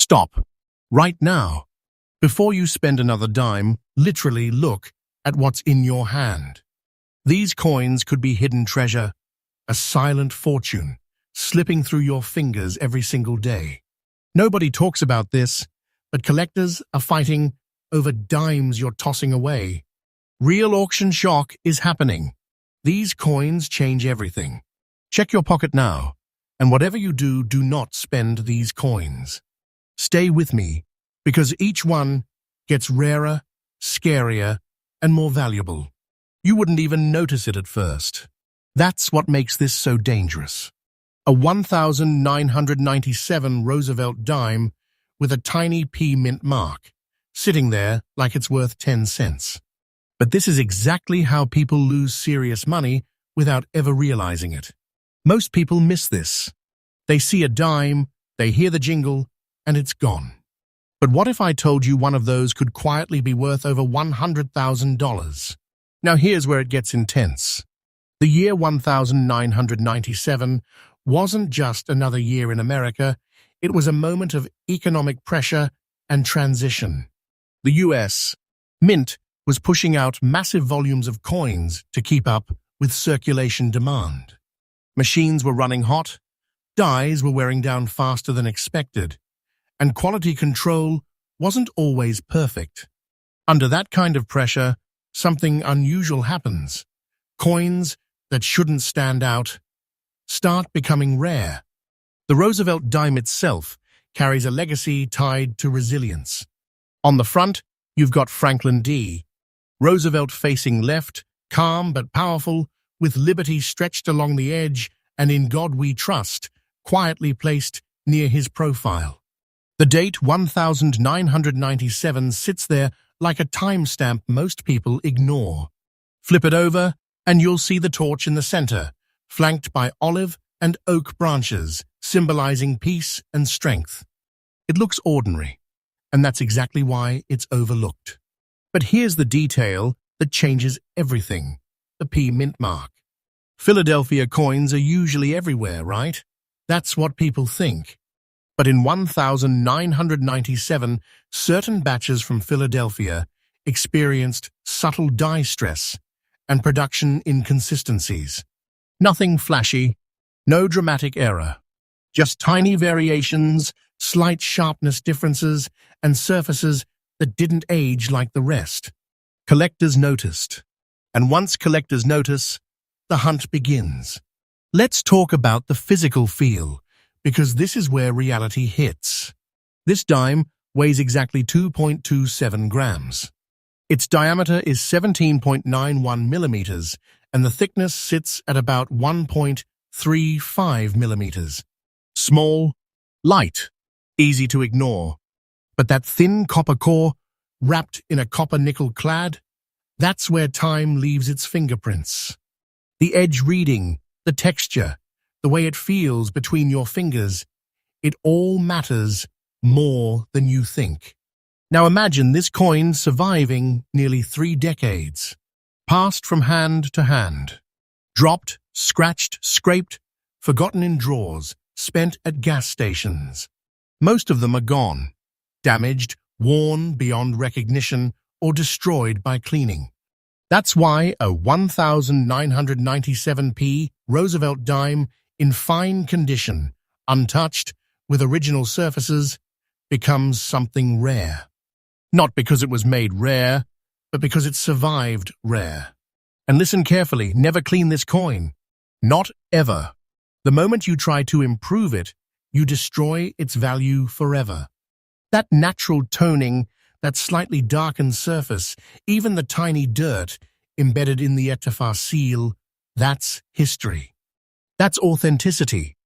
Stop. Right now. Before you spend another dime, literally look at what's in your hand. These coins could be hidden treasure, a silent fortune, slipping through your fingers every single day. Nobody talks about this, but collectors are fighting over dimes you're tossing away. Real auction shock is happening. These coins change everything. Check your pocket now, and whatever you do, do not spend these coins. Stay with me, because each one gets rarer, scarier, and more valuable. You wouldn't even notice it at first. That's what makes this so dangerous. A 1997 Roosevelt dime with a tiny P mint mark, sitting there like it's worth 10 cents. But this is exactly how people lose serious money without ever realizing it. Most people miss this. They see a dime, they hear the jingle, and it's gone. But what if I told you one of those could quietly be worth over $100,000? Now here's where it gets intense. The year 1997 wasn't just another year in America, it was a moment of economic pressure and transition. The U.S. Mint was pushing out massive volumes of coins to keep up with circulation demand. Machines were running hot, dies were wearing down faster than expected, and quality control wasn't always perfect. Under that kind of pressure, something unusual happens. Coins that shouldn't stand out start becoming rare. The Roosevelt dime itself carries a legacy tied to resilience. On the front, you've got Franklin D. Roosevelt facing left, calm but powerful, with liberty stretched along the edge and in God we trust, quietly placed near his profile. The date 1997 sits there like a timestamp most people ignore. Flip it over, and you'll see the torch in the center, flanked by olive and oak branches, symbolizing peace and strength. It looks ordinary, and that's exactly why it's overlooked. But here's the detail that changes everything: the P mint mark. Philadelphia coins are usually everywhere, right? That's what people think. But in 1997, certain batches from Philadelphia experienced subtle die stress and production inconsistencies. Nothing flashy, no dramatic error, just tiny variations, slight sharpness differences, and surfaces that didn't age like the rest. Collectors noticed. And once collectors notice, the hunt begins. Let's talk about the physical feel, because this is where reality hits. This dime weighs exactly 2.27 grams. Its diameter is 17.91 millimeters, and the thickness sits at about 1.35 millimeters. Small, light, easy to ignore. But that thin copper core, wrapped in a copper-nickel clad, that's where time leaves its fingerprints. The edge reading, the texture, the way it feels between your fingers, it all matters more than you think. Now imagine this coin surviving nearly 3 decades, passed from hand to hand, dropped, scratched, scraped, forgotten in drawers, spent at gas stations. Most of them are gone, damaged, worn beyond recognition, or destroyed by cleaning. That's why a 1997 P Roosevelt dime in fine condition, untouched, with original surfaces, becomes something rare. Not because it was made rare, but because it survived rare. And listen carefully, never clean this coin. Not ever. The moment you try to improve it, you destroy its value forever. That natural toning, that slightly darkened surface, even the tiny dirt embedded in the etafar seal, that's history. That's authenticity.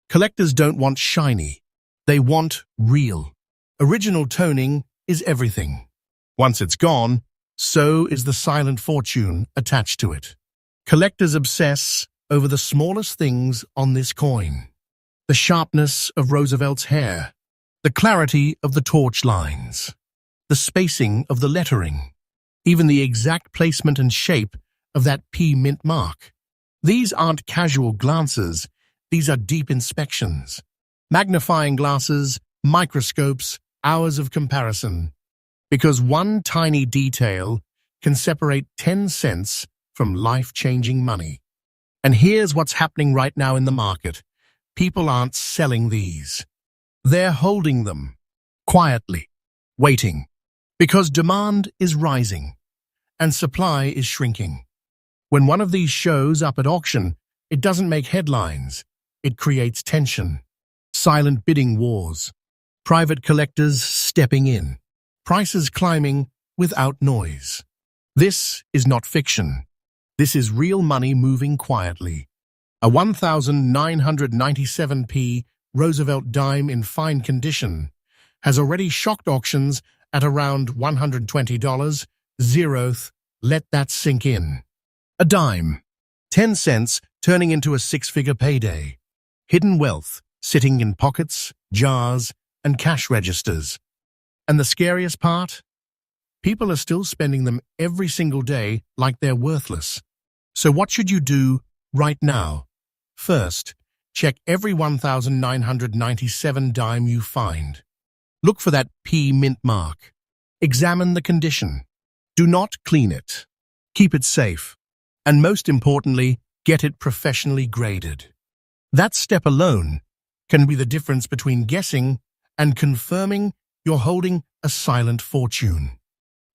Collectors don't want shiny. They want real. Original toning is everything. Once it's gone, so is the silent fortune attached to it. Collectors obsess over the smallest things on this coin. The sharpness of Roosevelt's hair, the clarity of the torch lines, the spacing of the lettering, even the exact placement and shape of that P mint mark. These aren't casual glances, these are deep inspections. Magnifying glasses, microscopes, hours of comparison. Because one tiny detail can separate 10 cents from life-changing money. And here's what's happening right now in the market. People aren't selling these. They're holding them, quietly, waiting. Because demand is rising, and supply is shrinking. When one of these shows up at auction, it doesn't make headlines. It creates tension. Silent bidding wars. Private collectors stepping in. Prices climbing without noise. This is not fiction. This is real money moving quietly. A 1,997p Roosevelt Dime in fine condition has already shocked auctions at around $120. Zeroth, let that sink in. A dime. 10 cents turning into a six-figure payday. Hidden wealth sitting in pockets, jars, and cash registers. And the scariest part? People are still spending them every single day like they're worthless. So what should you do right now? First, check every 1,997 dime you find. Look for that P mint mark. Examine the condition. Do not clean it. Keep it safe. And most importantly, get it professionally graded. That step alone can be the difference between guessing and confirming you're holding a silent fortune.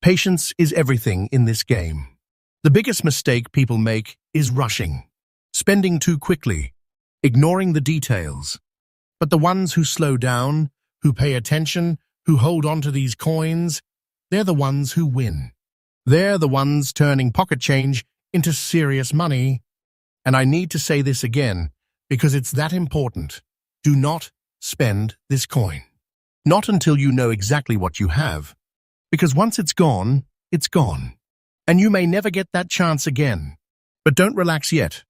Patience is everything in this game. The biggest mistake people make is rushing, spending too quickly, ignoring the details. But the ones who slow down, who pay attention, who hold on to these coins, they're the ones who win. They're the ones turning pocket change into serious money. And I need to say this again, because it's that important. Do not spend this coin. Not until you know exactly what you have. Because once it's gone, it's gone. And you may never get that chance again. But don't relax yet,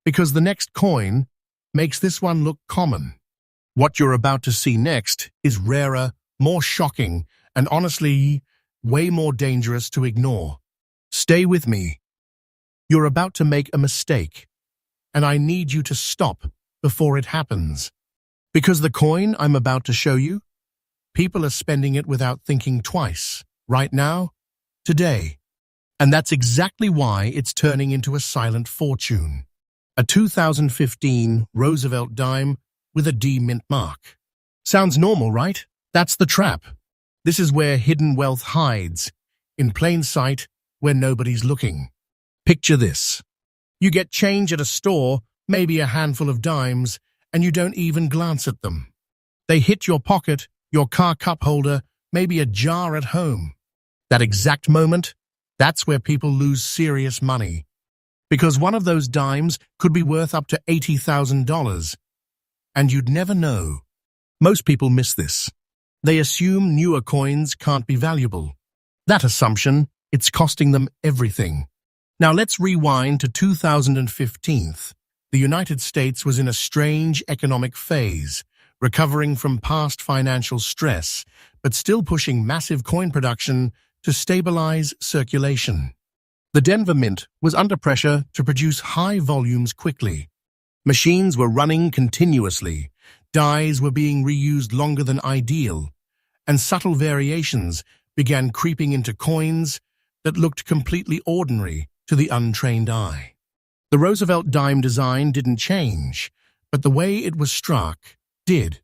because the next coin makes this one look common. What you're about to see next is rarer, more shocking, and honestly, way more dangerous to ignore. Stay with me. You're about to make a mistake, and I need you to stop before it happens. Because the coin I'm about to show you, people are spending it without thinking twice, right now, today. And that's exactly why it's turning into a silent fortune. A 2015 Roosevelt Dime with a D mint mark. Sounds normal, right? That's the trap. This is where hidden wealth hides, in plain sight where nobody's looking. Picture this. You get change at a store, maybe a handful of dimes, and you don't even glance at them. They hit your pocket, your car cup holder, maybe a jar at home. That exact moment, that's where people lose serious money. Because one of those dimes could be worth up to $80,000. And you'd never know. Most people miss this. They assume newer coins can't be valuable. That assumption, it's costing them everything. Now let's rewind to 2015. The United States was in a strange economic phase, recovering from past financial stress, but still pushing massive coin production to stabilize circulation. The Denver Mint was under pressure to produce high volumes quickly. Machines were running continuously, dies were being reused longer than ideal, and subtle variations began creeping into coins that looked completely ordinary to the untrained eye. The Roosevelt Dime design didn't change, but the way it was struck did.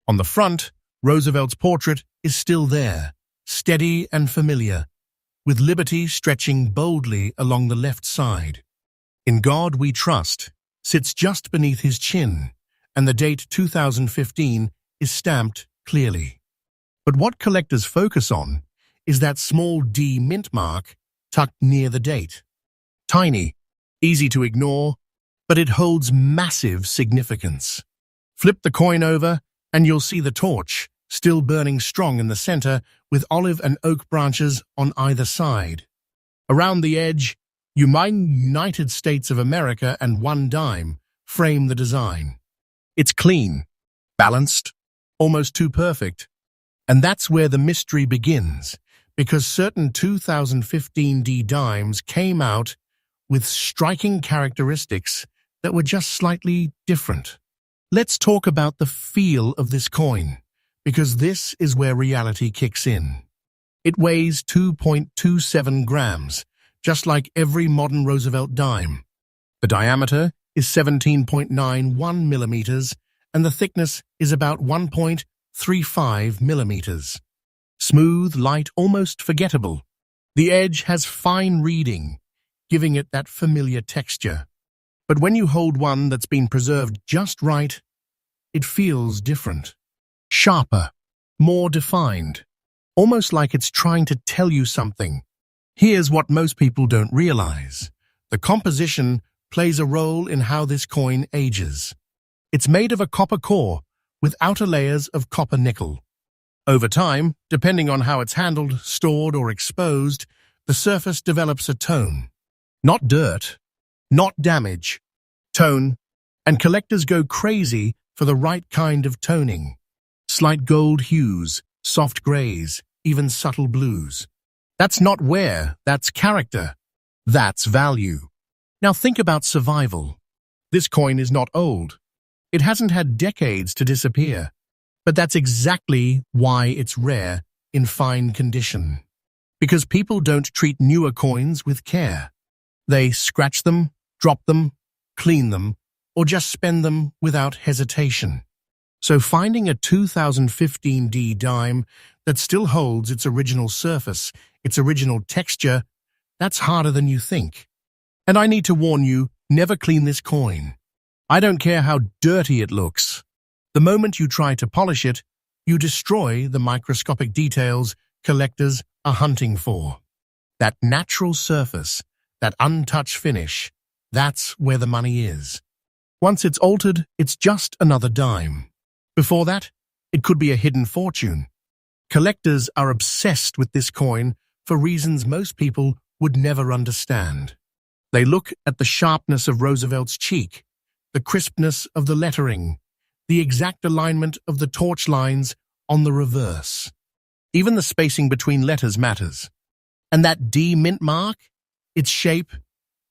On the front, Roosevelt's portrait is still there, steady and familiar, with liberty stretching boldly along the left side. In God We Trust sits just beneath his chin, and the date 2015 is stamped clearly. But what collectors focus on is that small D mint mark tucked near the date. Tiny, easy to ignore, but it holds massive significance. Flip the coin over, and you'll see the torch, still burning strong in the center, with olive and oak branches on either side. Around the edge, United States of America and one dime frame the design. It's clean, balanced, almost too perfect. And that's where the mystery begins, because certain 2015 D dimes came out with striking characteristics that were just slightly different. Let's talk about the feel of this coin, because this is where reality kicks in. It weighs 2.27 grams, just like every modern Roosevelt dime. The diameter is 17.91 millimeters, and the thickness is about 1.35 millimeters. Smooth, light, almost forgettable. The edge has fine reading, giving it that familiar texture. But when you hold one that's been preserved just right, it feels different. Sharper, more defined, almost like it's trying to tell you something. Here's what most people don't realize. The composition plays a role in how this coin ages. It's made of a copper core with outer layers of copper nickel. Over time, depending on how it's handled, stored, or exposed, the surface develops a tone. Not dirt, not damage, tone, and collectors go crazy for the right kind of toning. Slight gold hues, soft grays, even subtle blues. That's not wear, that's character. That's value. Now think about survival. This coin is not old. It hasn't had decades to disappear. But that's exactly why it's rare in fine condition. Because people don't treat newer coins with care. They scratch them, drop them, clean them, or just spend them without hesitation. So finding a 2015 D dime that still holds its original surface, its original texture, that's harder than you think. And I need to warn you, never clean this coin. I don't care how dirty it looks. The moment you try to polish it, you destroy the microscopic details collectors are hunting for. That natural surface, that untouched finish, that's where the money is. Once it's altered, it's just another dime. Before that, it could be a hidden fortune. Collectors are obsessed with this coin for reasons most people would never understand. They look at the sharpness of Roosevelt's cheek, the crispness of the lettering, the exact alignment of the torch lines on the reverse. Even the spacing between letters matters. And that D mint mark, its shape,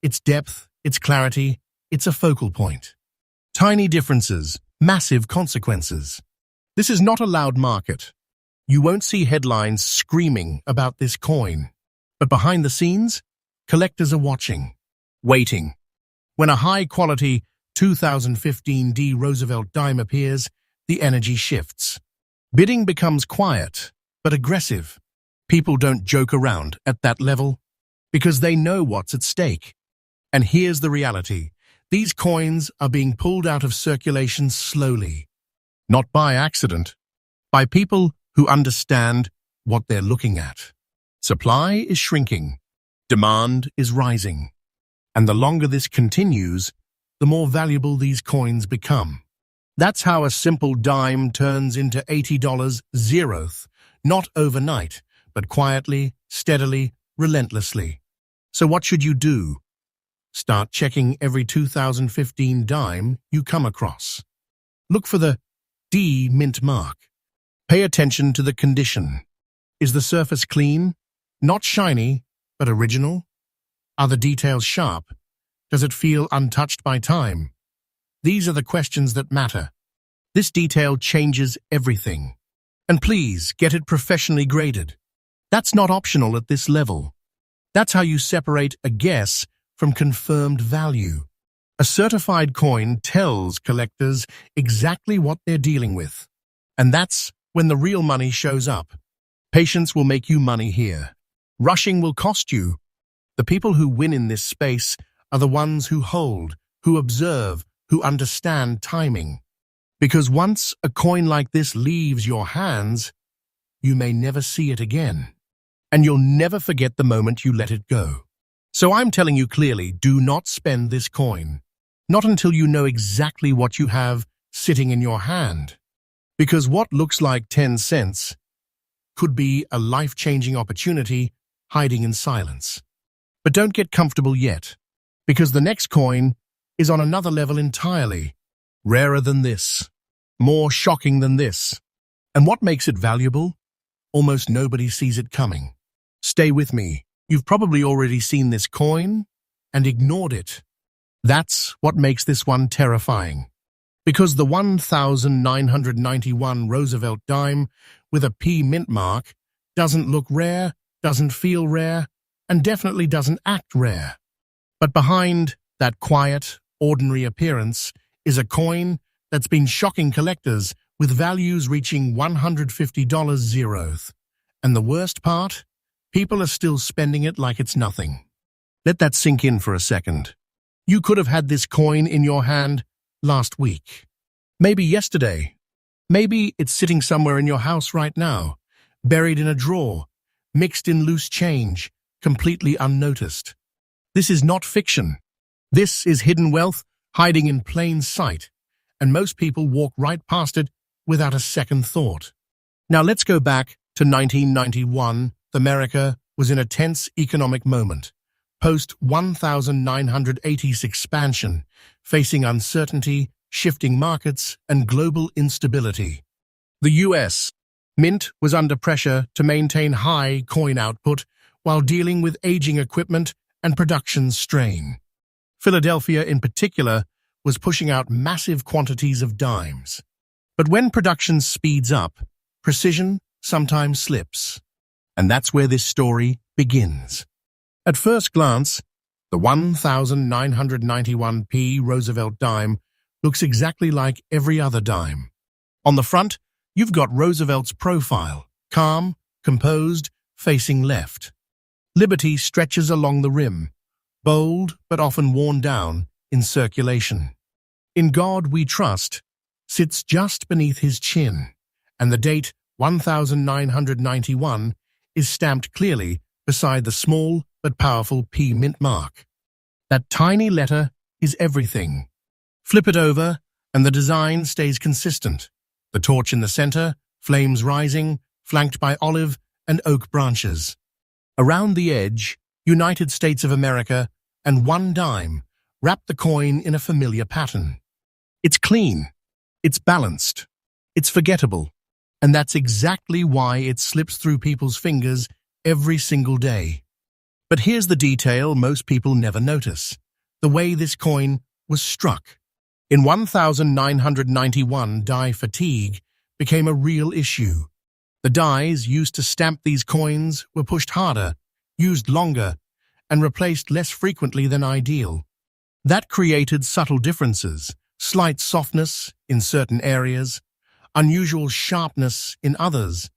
its depth, its clarity, it's a focal point. Tiny differences, massive consequences. This is not a loud market. You won't see headlines screaming about this coin. But behind the scenes, collectors are watching, waiting. When a high-quality 2015 D Roosevelt dime appears, the energy shifts. Bidding becomes quiet, but aggressive. People don't joke around at that level because they know what's at stake. And here's the reality. These coins are being pulled out of circulation slowly. Not by accident, by people who understand what they're looking at. Supply is shrinking. Demand is rising. And the longer this continues, the more valuable these coins become. That's how a simple dime turns into $80 zeroth, not overnight, but quietly, steadily, relentlessly. So what should you do? Start checking every 2015 dime you come across. Look for the D mint mark. Pay attention to the condition. Is the surface clean? Not shiny, but original? Are the details sharp? Does it feel untouched by time? These are the questions that matter. This detail changes everything. And please, get it professionally graded. That's not optional at this level. That's how you separate a guess from confirmed value. A certified coin tells collectors exactly what they're dealing with. And that's when the real money shows up. Patience will make you money here. Rushing will cost you. The people who win in this space are the ones who hold, who observe, who understand timing. Because once a coin like this leaves your hands, you may never see it again. And you'll never forget the moment you let it go. So I'm telling you clearly, do not spend this coin. Not until you know exactly what you have sitting in your hand. Because what looks like 10 cents could be a life-changing opportunity hiding in silence. But don't get comfortable yet, because the next coin is on another level entirely. Rarer than this. More shocking than this. And what makes it valuable? Almost nobody sees it coming. Stay with me. You've probably already seen this coin and ignored it. That's what makes this one terrifying. Because the 1991 Roosevelt Dime with a P mint mark doesn't look rare, doesn't feel rare, and definitely doesn't act rare. But behind that quiet, ordinary appearance is a coin that's been shocking collectors with values reaching $150 zeroth. And the worst part? People are still spending it like it's nothing. Let that sink in for a second. You could have had this coin in your hand last week. Maybe yesterday. Maybe it's sitting somewhere in your house right now, buried in a drawer, mixed in loose change, completely unnoticed. This is not fiction. This is hidden wealth hiding in plain sight, and most people walk right past it without a second thought. Now let's go back to 1991. America was in a tense economic moment, post-1980s expansion, facing uncertainty, shifting markets, and global instability. The U.S. Mint was under pressure to maintain high coin output while dealing with aging equipment and production strain. Philadelphia, in particular, was pushing out massive quantities of dimes. But when production speeds up, precision sometimes slips. And that's where this story begins. At first glance, the 1991 P Roosevelt Dime looks exactly like every other dime. On the front, you've got Roosevelt's profile, calm, composed, facing left. Liberty stretches along the rim, bold but often worn down in circulation. In God We Trust sits just beneath his chin, and the date 1991 is stamped clearly beside the small but powerful P mint mark. That tiny letter is everything. Flip it over, and the design stays consistent. The torch in the center, flames rising, flanked by olive and oak branches. Around the edge, United States of America and one dime wrap the coin in a familiar pattern. It's clean, it's balanced, it's forgettable, and that's exactly why it slips through people's fingers every single day. But here's the detail most people never notice: the way this coin was struck. In 1991, die fatigue became a real issue. The dies used to stamp these coins were pushed harder, used longer, and replaced less frequently than ideal. That created subtle differences, slight softness in certain areas, unusual sharpness in others,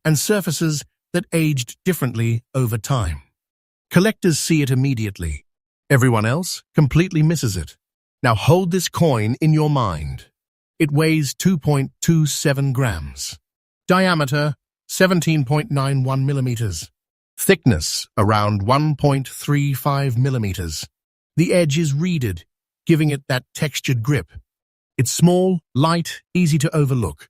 and surfaces that aged differently over time. Collectors see it immediately. Everyone else completely misses it. Now hold this coin in your mind. It weighs 2.27 grams. Diameter, 17.91 millimeters. Thickness, around 1.35 millimeters. The edge is reeded, giving it that textured grip. It's small, light, easy to overlook.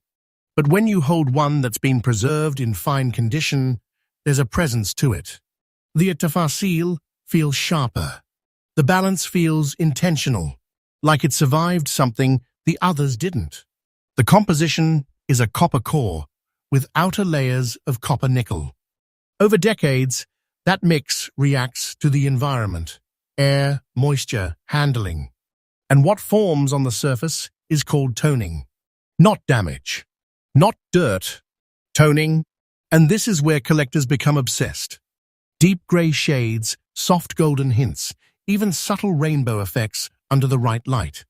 But when you hold one that's been preserved in fine condition, there's a presence to it. The tafasil feels sharper. The balance feels intentional, like it survived something the others didn't. The composition is a copper core with outer layers of copper nickel. Over decades, that mix reacts to the environment, air, moisture, handling. And what forms on the surface is called toning. Not damage, not dirt, toning. And this is where collectors become obsessed. Deep gray shades, soft golden hints, even subtle rainbow effects under the right light.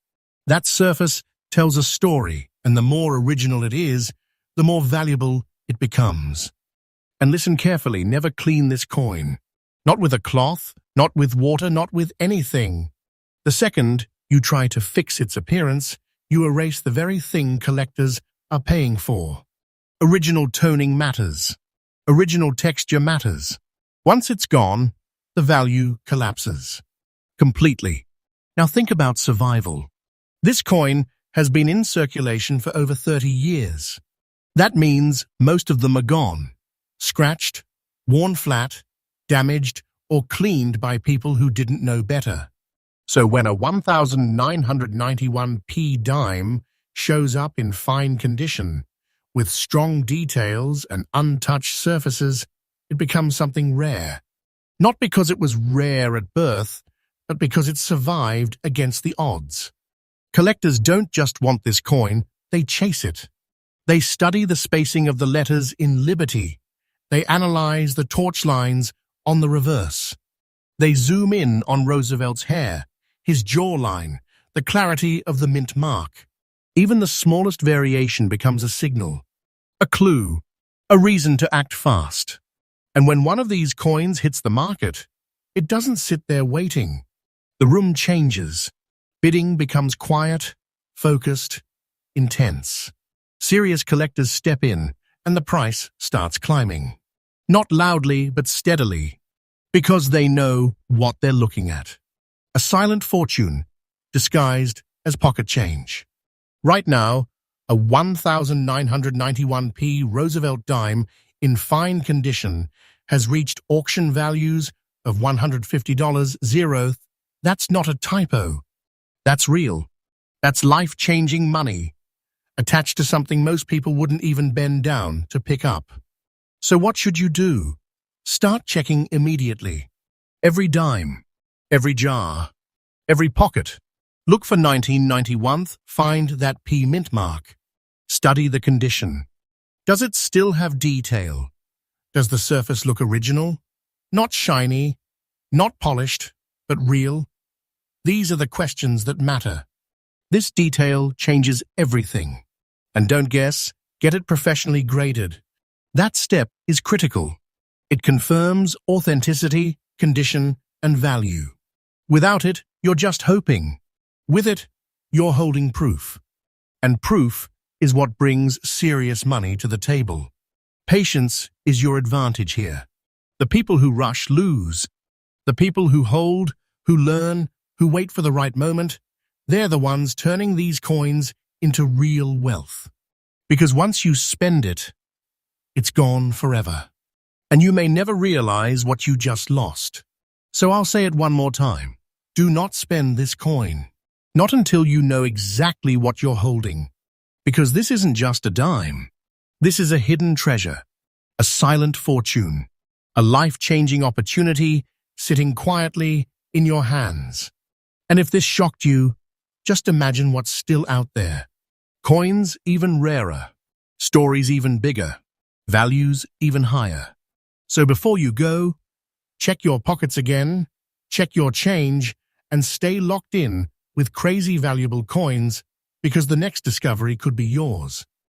That surface tells a story, and the more original it is, the more valuable it becomes. And listen carefully, never clean this coin. Not with a cloth, not with water, not with anything. The second you try to fix its appearance, you erase the very thing collectors are paying for. Original toning matters. Original texture matters. Once it's gone, the value collapses. Completely. Now think about survival. This coin has been in circulation for over 30 years. That means most of them are gone, scratched, worn flat, damaged, or cleaned by people who didn't know better. So when a 1991 P dime shows up in fine condition, with strong details and untouched surfaces, it becomes something rare. Not because it was rare at birth, but because it survived against the odds. Collectors don't just want this coin, they chase it. They study the spacing of the letters in Liberty. They analyze the torch lines on the reverse. They zoom in on Roosevelt's hair, his jawline, the clarity of the mint mark. Even the smallest variation becomes a signal, a clue, a reason to act fast. And when one of these coins hits the market, it doesn't sit there waiting. The room changes. Bidding becomes quiet, focused, intense. Serious collectors step in, and the price starts climbing. Not loudly, but steadily, because they know what they're looking at. A silent fortune, disguised as pocket change. Right now, a 1,991 P Roosevelt Dime in fine condition has reached auction values of $150. Zero. That's not a typo. That's real. That's life-changing money, attached to something most people wouldn't even bend down to pick up. So what should you do? Start checking immediately. Every dime, every jar, every pocket. Look for 1991, find that P mint mark. Study the condition. Does it still have detail? Does the surface look original? Not shiny, not polished, but real? These are the questions that matter. This detail changes everything. And don't guess, get it professionally graded. That step is critical. It confirms authenticity, condition, and value. Without it, you're just hoping. With it, you're holding proof. And proof is what brings serious money to the table. Patience is your advantage here. The people who rush lose. The people who hold, who learn, who wait for the right moment, they're the ones turning these coins into real wealth. Because once you spend it, it's gone forever. And you may never realize what you just lost. So I'll say it one more time. Do not spend this coin. Not until you know exactly what you're holding. Because this isn't just a dime. This is a hidden treasure, a silent fortune, a life-changing opportunity sitting quietly in your hands. And if this shocked you, just imagine what's still out there. Coins even rarer, stories even bigger, values even higher. So before you go, check your pockets again, check your change, and stay locked in with crazy valuable coins, because the next discovery could be yours.